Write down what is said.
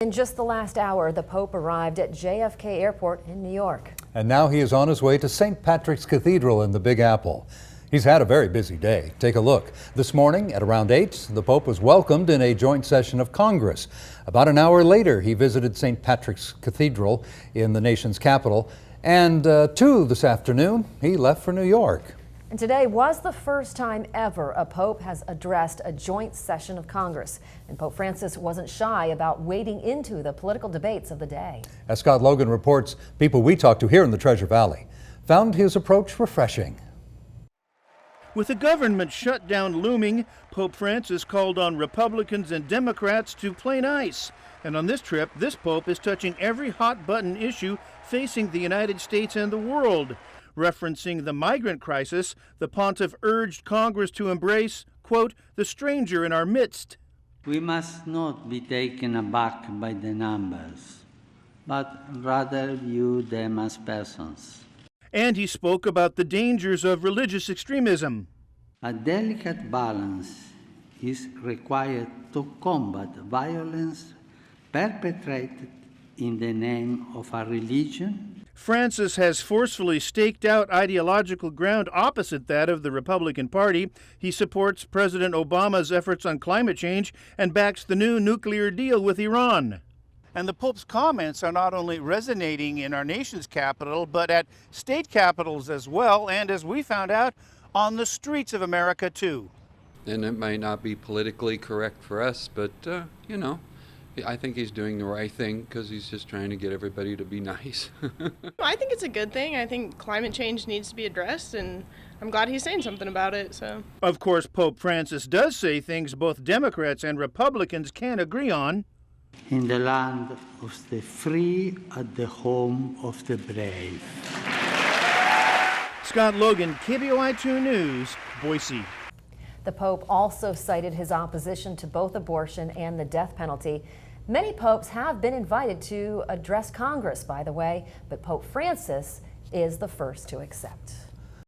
In just the last hour, the Pope arrived at JFK Airport in New York. And now he is on his way to St. Patrick's Cathedral in the Big Apple. He's had a very busy day. Take a look. This morning at around 8, the Pope was welcomed in a joint session of Congress. About an hour later, he visited St. Patrick's Cathedral in the nation's capital. And 2 this afternoon, he left for New York. And today was the first time ever a Pope has addressed a joint session of Congress. And Pope Francis wasn't shy about wading into the political debates of the day. As Scott Logan reports, people we talked to here in the Treasure Valley found his approach refreshing. With the government shutdown looming, Pope Francis called on Republicans and Democrats to play nice. And on this trip, this Pope is touching every hot-button issue facing the United States and the world. Referencing the migrant crisis, the pontiff urged Congress to embrace, quote, the stranger in our midst. We must not be taken aback by the numbers, but rather view them as persons. And he spoke about the dangers of religious extremism. A delicate balance is required to combat violence perpetrated in the name of a religion. Francis has forcefully staked out ideological ground opposite that of the Republican Party. He supports President Obama's efforts on climate change and backs the new nuclear deal with Iran. And the Pope's comments are not only resonating in our nation's capital, but at state capitals as well, and as we found out, on the streets of America too. And it might not be politically correct for us, but, you know, I think he's doing the right thing because he's just trying to get everybody to be nice. I think it's a good thing. I think climate change needs to be addressed, and I'm glad he's saying something about it. So, of course, Pope Francis does say things both Democrats and Republicans can agree on. In the land of the free, at the home of the brave. Scott Logan, KBOI 2 News, Boise. The Pope also cited his opposition to both abortion and the death penalty. Many popes have been invited to address Congress, by the way, but Pope Francis is the first to accept.